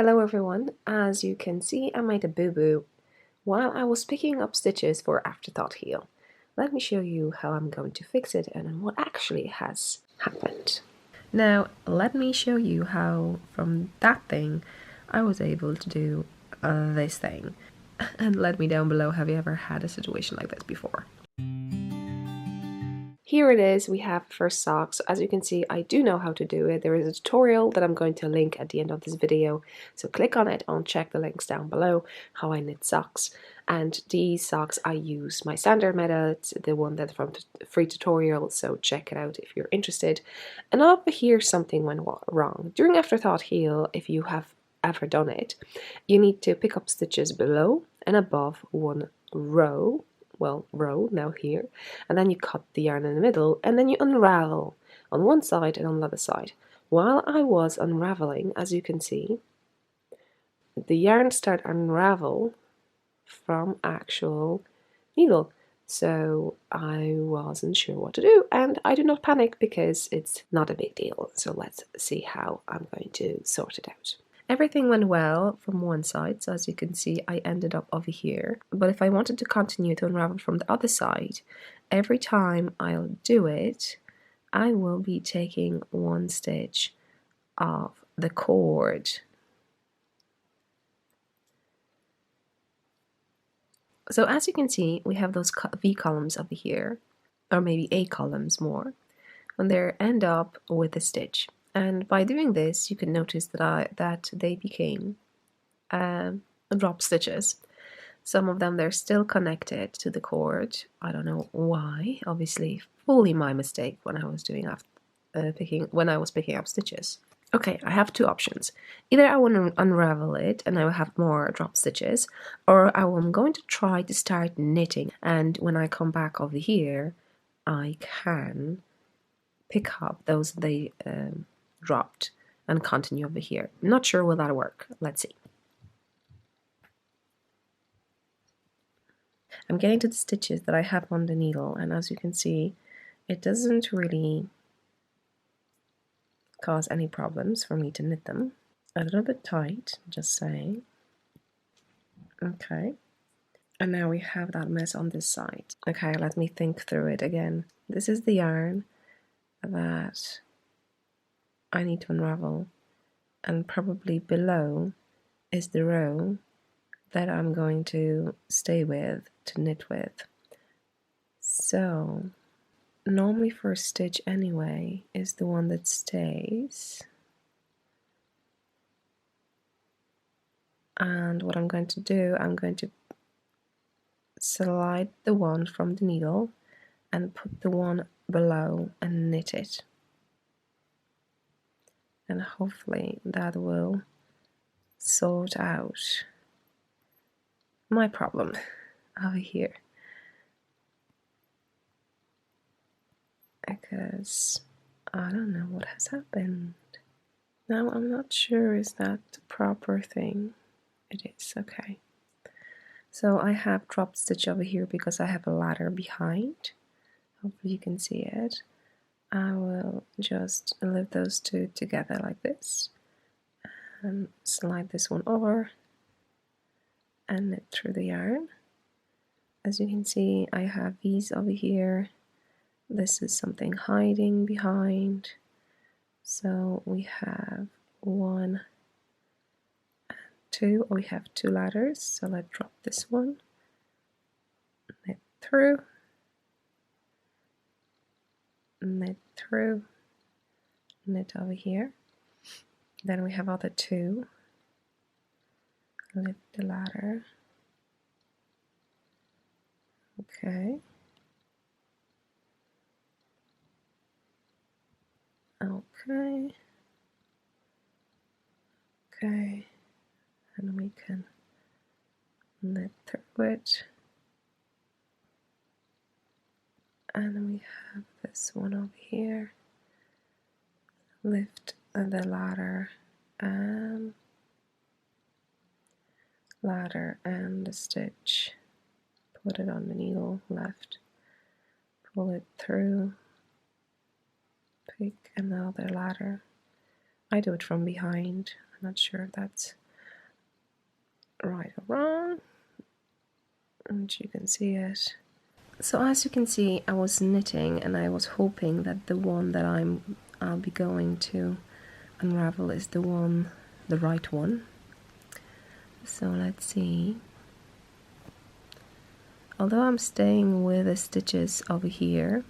Hello everyone, as you can see I made a boo-boo while I was picking up stitches for Afterthought Heel. Let me show you how I'm going to fix it and what actually has happened. Now let me show you how from that thing I was able to do this thing. And let me down below, have you ever had a situation like this before? Here it is, we have the first sock. So as you can see, I do know how to do it. There is a tutorial that I'm going to link at the end of this video. So click on it and check the links down below, how I knit socks. And these socks I use my standard method, the one that's from the free tutorial, so check it out if you're interested. And over here something went wrong. During Afterthought Heel, if you have ever done it, you need to pick up stitches below and above one row now here, and then you cut the yarn in the middle and then you unravel on one side and on the other side. While I was unraveling, as you can see, the yarn started unravel from actual needle, so I wasn't sure what to do, and I did not panic because it's not a big deal. So let's see how I'm going to sort it out. Everything went well from one side, so as you can see I ended up over here, but if I wanted to continue to unravel from the other side, every time I'll do it I will be taking one stitch off the cord. So as you can see, we have those V columns over here, or maybe A columns more, when they end up with a stitch. And by doing this, you can notice that they became drop stitches. Some of them, they're still connected to the cord. I don't know why. Obviously, fully my mistake when I was doing picking up stitches. Okay, I have two options. Either I want to unravel it and I will have more drop stitches, or I'm going to try to start knitting, and when I come back over here I can pick up those they dropped and continue over here. Not sure will that work. Let's see. I'm getting to the stitches that I have on the needle, and as you can see it doesn't really cause any problems for me to knit them. A little bit tight, just saying. Okay, and now we have that mess on this side. Okay, let me think through it again. This is the yarn that I need to unravel, and probably below is the row that I'm going to stay with, to knit with. So normally first stitch anyway is the one that stays, and what I'm going to do, I'm going to slide the one from the needle and put the one below and knit it, and hopefully that will sort out my problem over here, because I don't know what has happened. Now I'm not sure, is that the proper thing? It is, okay. So I have drop stitch over here because I have a ladder behind. Hopefully you can see it. I will just lift those two together like this and slide this one over and knit through the yarn. As you can see, I have these over here. This is something hiding behind. So we have one and two. We have two ladders. So let's drop this one, knit through, knit through, knit over here. Then we have other two. Lift the ladder. Okay. Okay. Okay. And we can knit through it. And we have this one over here. Lift the ladder and the stitch. Put it on the needle left. Pull it through. Pick another ladder. I do it from behind. I'm not sure if that's right or wrong, and you can see it. So as you can see, I was knitting and I was hoping that the one that I'll be going to unravel is the right one. So let's see. Although I'm staying with the stitches over here,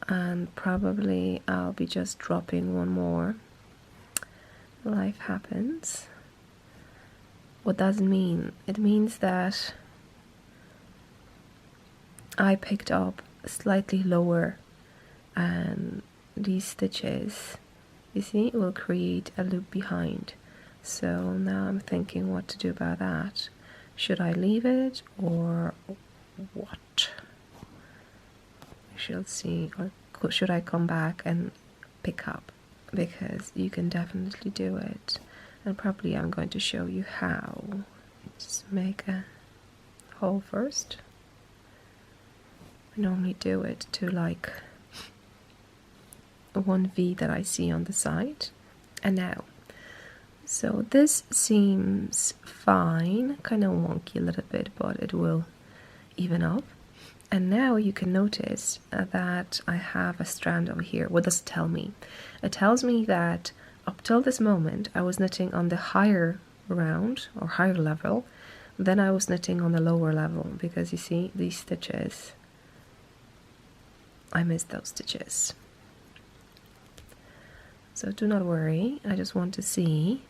and probably I'll be just dropping one more. Life happens. What does it mean? It means that I picked up slightly lower, and these stitches, you see, will create a loop behind. So now I'm thinking what to do about that. Should I leave it or what? We shall see. Or should I come back and pick up? Because you can definitely do it. And probably I'm going to show you how. Just make a hole first. I normally do it to like one V that I see on the side. And now, so this seems fine, kind of wonky a little bit, but it will even up. And now you can notice that I have a strand over here. What does it tell me? It tells me that up till this moment I was knitting on the higher round or higher level, then I was knitting on the lower level, because you see these stitches, I missed those stitches. So do not worry, I just want to see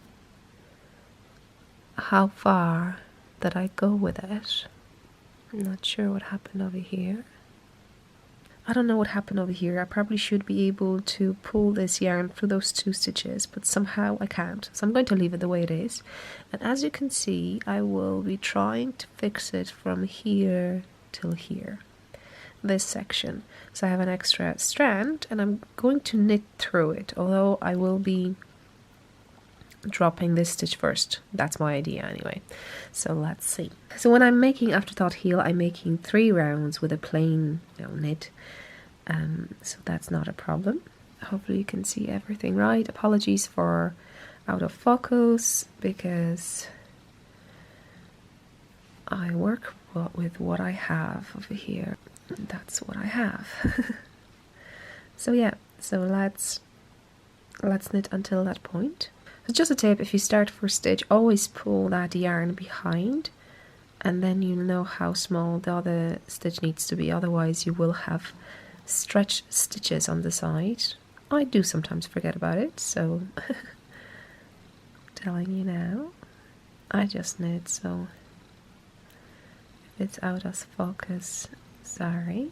how far that I go with it. I'm not sure what happened over here. I don't know what happened over here. I probably should be able to pull this yarn through those 2 stitches, but somehow I can't. So I'm going to leave it the way it is. And as you can see, I will be trying to fix it from here till here, this section. So I have an extra strand and I'm going to knit through it, although I will be dropping this stitch first. That's my idea anyway. So let's see. So when I'm making Afterthought Heel, I'm making 3 rounds with a plain knit. So that's not a problem. Hopefully you can see everything right. Apologies for out of focus, because I work with what I have over here. That's what I have. So yeah, so let's knit until that point. So just a tip, if you start first stitch, always pull that yarn behind, and then you know how small the other stitch needs to be, otherwise you will have stretched stitches on the side. I do sometimes forget about it, so telling you now. I just knit, so if it's out of focus, sorry.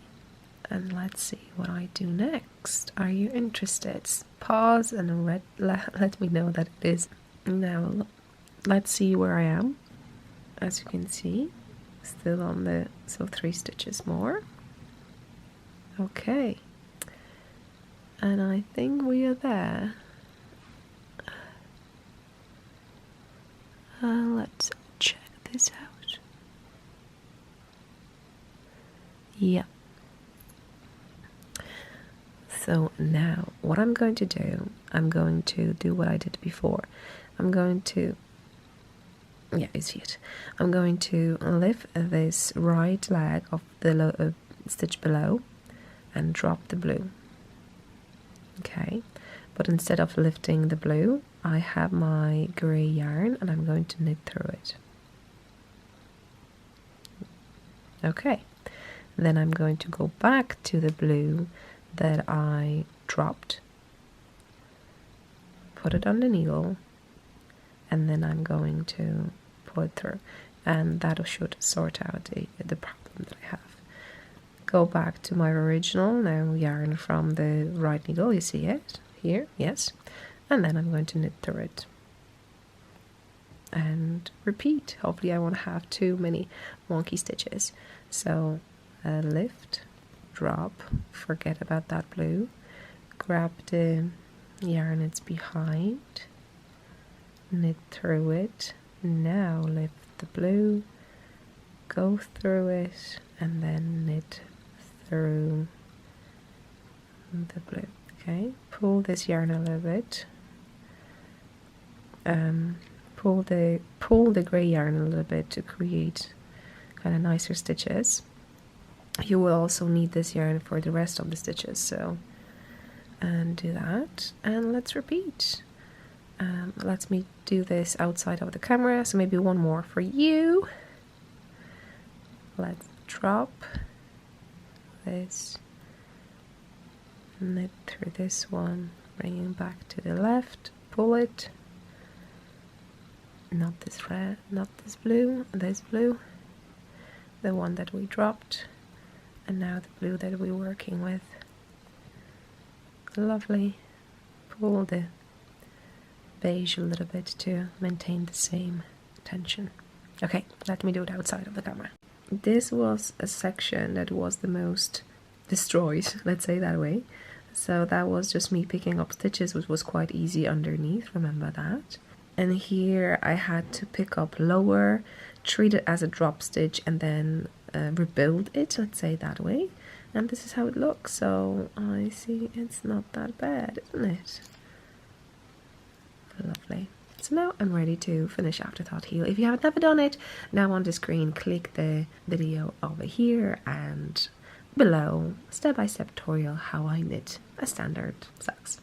And let's see what I do next. Are you interested? Pause and let me know that it is. Now let's see where I am. As you can see, still on the, so 3 stitches more. Okay, and I think we are there. Let's check this out. Yeah. So now what I'm going to do, I'm going to do what I did before. I'm going to, yeah, you see it. I'm going to lift this right leg of the stitch below and drop the blue. Okay, but instead of lifting the blue, I have my grey yarn and I'm going to knit through it. Okay, then I'm going to go back to the blue that I dropped, put it on the needle, and then I'm going to pull it through, and that should sort out the problem that I have. Go back to my original now yarn from the right needle, you see it here, yes, and then I'm going to knit through it and repeat. Hopefully I won't have too many wonky stitches. So lift, drop, forget about that blue, grab the yarn it's behind, knit through it, now lift the blue, go through it, and then knit through the blue. Okay, pull this yarn a little bit. Pull the grey yarn a little bit to create kind of nicer stitches. You will also need this yarn for the rest of the stitches, so and do that, and let's repeat. Let me do this outside of the camera, so maybe one more for you. Let's drop this, knit through this one, bringing back to the left, pull it, not this red, not this blue, the one that we dropped, and now the blue that we're working with. Lovely. Pull the beige a little bit to maintain the same tension. Okay, let me do it outside of the camera. This was a section that was the most destroyed, let's say that way. So that was just me picking up stitches, which was quite easy underneath, remember that. And here I had to pick up lower, treat it as a drop stitch, and then rebuild it, let's say that way. And this is how it looks, so I see it's not that bad, isn't it? Lovely. So now I'm ready to finish Afterthought Heel. If you haven't never done it, now on the screen click the video over here and below step-by-step tutorial how I knit a standard socks.